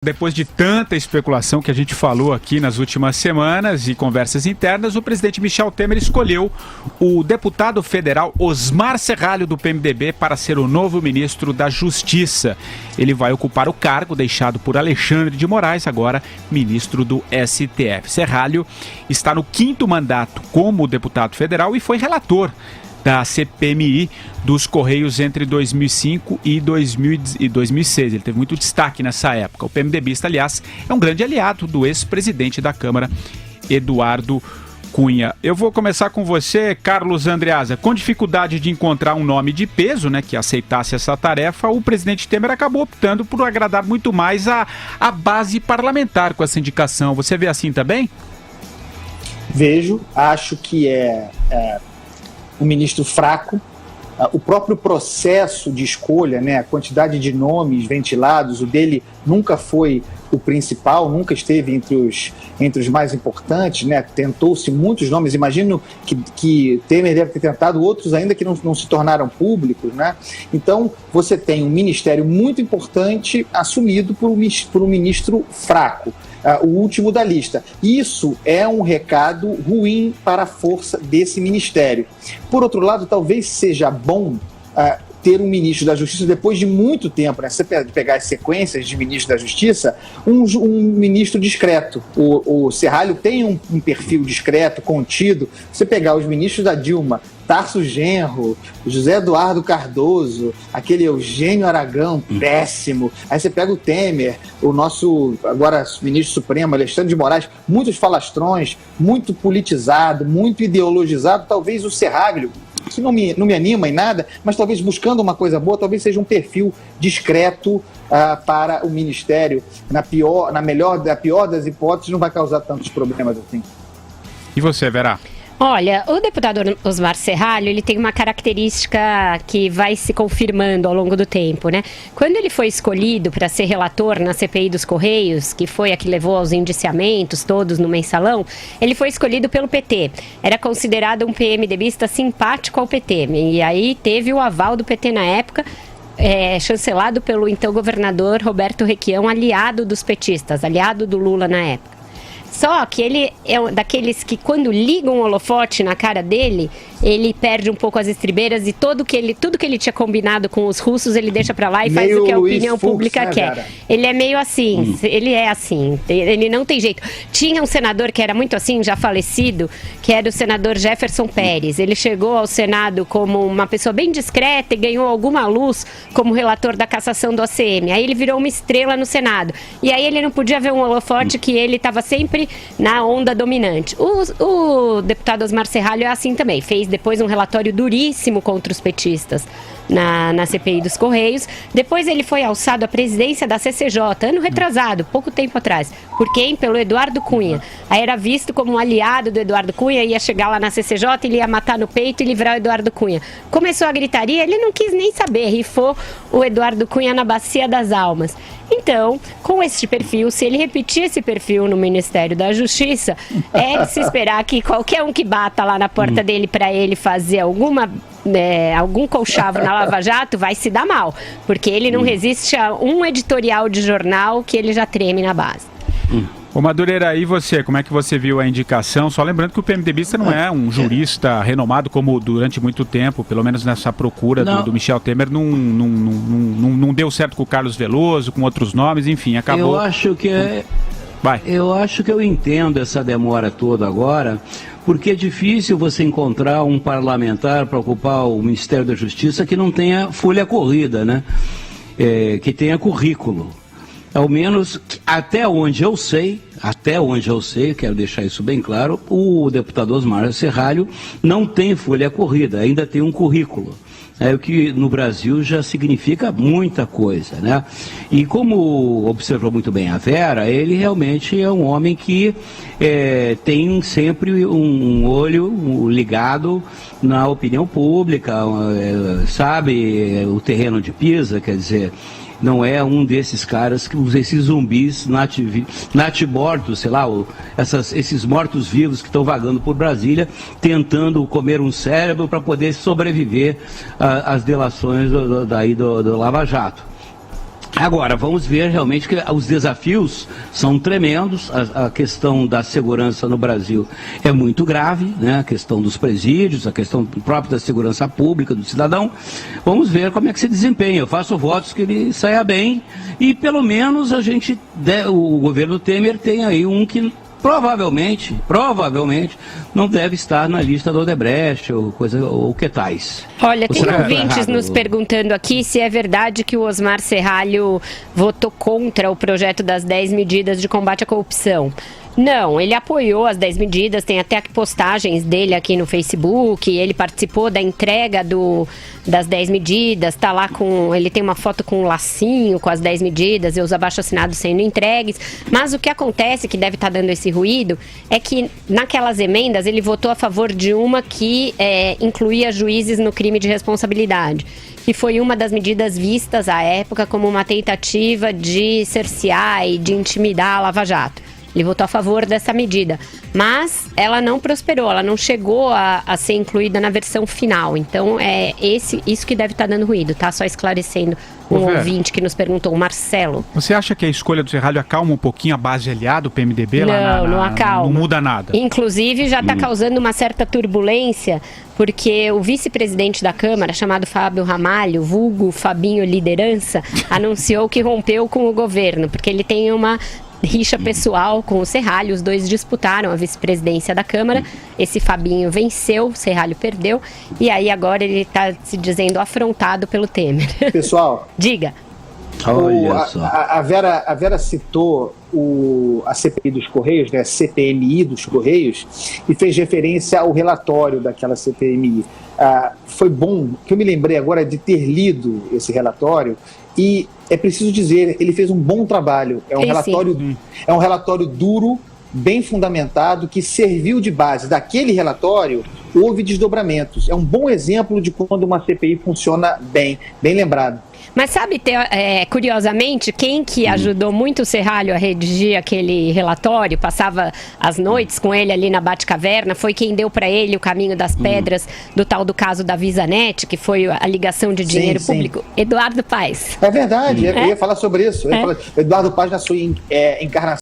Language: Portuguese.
Depois de tanta especulação que a gente falou aqui nas últimas semanas e conversas internas, o presidente Michel Temer escolheu o deputado federal Osmar Serralho, do PMDB, para ser o novo ministro da Justiça. Ele vai ocupar o cargo deixado por Alexandre de Moraes, agora ministro do STF. Serralho está no 5º mandato como deputado federal e foi relator da CPMI dos Correios entre 2005 e 2006. Ele teve muito destaque nessa época. O PMDBista, aliás, é um grande aliado do ex-presidente da Câmara, Eduardo Cunha. Eu vou começar com você, Carlos Andreasa. Com dificuldade de encontrar um nome de peso, que aceitasse essa tarefa, o presidente Temer acabou optando por agradar muito mais a base parlamentar com essa indicação. Você vê assim também? Vejo. Acho que é um ministro fraco. O próprio processo de escolha, a quantidade de nomes ventilados, o dele nunca foi o principal, nunca esteve entre os mais importantes, tentou-se muitos nomes. Imagino que Temer deve ter tentado outros ainda que não se tornaram públicos, Então, você tem um ministério muito importante assumido por um ministro fraco. O último da lista. Isso é um recado ruim para a força desse ministério. Por outro lado, talvez seja bom ter um ministro da Justiça, depois de muito tempo, você pegar as sequências de ministro da Justiça, um ministro discreto. O Serralho tem um perfil discreto, contido. Você pegar os ministros da Dilma, Tarso Genro, José Eduardo Cardoso, aquele Eugênio Aragão, péssimo. Aí você pega o Temer, o nosso, agora, ministro supremo, Alexandre de Moraes, muitos falastrões, muito politizado, muito ideologizado. Talvez o Serralho, que não me anima em nada, mas talvez buscando uma coisa boa, talvez seja um perfil discreto para o Ministério. Da pior das hipóteses, não vai causar tantos problemas assim. E você, Vera? Olha, o deputado Osmar Serralho, ele tem uma característica que vai se confirmando ao longo do tempo, Quando ele foi escolhido para ser relator na CPI dos Correios, que foi a que levou aos indiciamentos todos no mensalão, ele foi escolhido pelo PT. Era considerado um PMDBista simpático ao PT. E aí teve o aval do PT na época, chancelado pelo então governador Roberto Requião, aliado dos petistas, aliado do Lula na época. Só que ele é daqueles que, quando ligam o holofote na cara dele, ele perde um pouco as estribeiras e tudo que ele tinha combinado com os russos, ele deixa pra lá e faz o que a opinião pública quer. Cara? Ele é meio assim, ele é assim, ele não tem jeito. Tinha um senador que era muito assim, já falecido, que era o senador Jefferson Pérez. Ele chegou ao Senado como uma pessoa bem discreta e ganhou alguma luz como relator da cassação do ACM. Aí ele virou uma estrela no Senado. E aí ele não podia ver um holofote que ele estava sempre na onda dominante. O deputado Osmar Serralho é assim também. Fez depois um relatório duríssimo contra os petistas na CPI dos Correios. Depois ele foi alçado à presidência da CCJ, ano retrasado, pouco tempo atrás. Por quem? Pelo Eduardo Cunha. Aí era visto como um aliado do Eduardo Cunha, ia chegar lá na CCJ, ele ia matar no peito e livrar o Eduardo Cunha. Começou a gritaria, ele não quis nem saber, rifou o Eduardo Cunha na bacia das almas. Então, com esse perfil, se ele repetir esse perfil no Ministério da Justiça, é de se esperar que qualquer um que bata lá na porta dele para ele fazer algum colchavo na Lava Jato vai se dar mal, porque ele não resiste a um editorial de jornal que ele já treme na base. Ô Madureira, e você, como é que você viu a indicação? Só lembrando que o PMDBista não é um jurista renomado como durante muito tempo, pelo menos nessa procura do Michel Temer, não deu certo com o Carlos Veloso, com outros nomes, enfim, acabou... Eu acho que eu entendo essa demora toda agora, porque é difícil você encontrar um parlamentar para ocupar o Ministério da Justiça que não tenha folha corrida, que tenha currículo. Ao menos, até onde eu sei, quero deixar isso bem claro, o deputado Osmar Serralho não tem folha corrida, ainda tem um currículo. O que no Brasil já significa muita coisa, E como observou muito bem a Vera, ele realmente é um homem que tem sempre um olho ligado na opinião pública, sabe o terreno de Pisa, quer dizer... Não é um desses caras, esses zumbis natimortos, sei lá, esses mortos-vivos que estão vagando por Brasília, tentando comer um cérebro para poder sobreviver às delações do Lava Jato. Agora, vamos ver realmente que os desafios são tremendos, a questão da segurança no Brasil é muito grave, né? A questão dos presídios, a questão própria da segurança pública do cidadão. Vamos ver como é que se desempenha. Eu faço votos que ele saia bem e pelo menos o governo Temer tem aí um que provavelmente não deve estar na lista do Odebrecht ou que tais. Olha, tem ouvintes nos perguntando aqui se é verdade que o Osmar Serralho votou contra o projeto das 10 medidas de combate à corrupção. Não, ele apoiou as 10 medidas, tem até postagens dele aqui no Facebook, ele participou da entrega das 10 medidas, tá lá ele tem uma foto com um lacinho com as 10 medidas e os abaixo-assinados sendo entregues, mas o que acontece, que deve estar dando esse ruído, é que naquelas emendas ele votou a favor de uma que incluía juízes no crime de responsabilidade, que foi uma das medidas vistas à época como uma tentativa de cercear e de intimidar a Lava Jato. Ele votou a favor dessa medida, mas ela não prosperou, ela não chegou a ser incluída na versão final. Então, é isso que deve estar dando ruído, tá? Só esclarecendo ouvinte que nos perguntou, o Marcelo. Você acha que a escolha do Serralho acalma um pouquinho a base LA do PMDB? Não acalma. Não muda nada. Inclusive, já está causando uma certa turbulência, porque o vice-presidente da Câmara, chamado Fábio Ramalho, vulgo Fabinho Liderança, anunciou que rompeu com o governo, porque ele tem uma rixa pessoal com o Serralho, os dois disputaram a vice-presidência da Câmara, esse Fabinho venceu, o Serralho perdeu, e aí agora ele está se dizendo afrontado pelo Temer. Pessoal, diga. A Vera citou a CPI dos Correios, né, CPMI dos Correios, e fez referência ao relatório daquela CPMI. Foi bom, que eu me lembrei agora de ter lido esse relatório, e é preciso dizer, ele fez um bom trabalho. É um relatório duro, bem fundamentado, que serviu de base. Daquele relatório, houve desdobramentos. É um bom exemplo de quando uma CPI funciona bem lembrado. Mas sabe, curiosamente, quem que ajudou muito o Serralho a redigir aquele relatório, passava as noites com ele ali na Batcaverna, foi quem deu para ele o caminho das pedras do tal do caso da VisaNet, que foi a ligação de dinheiro público? Eduardo Paes. É verdade, eu ia falar sobre isso. Eduardo Paes na sua encarnação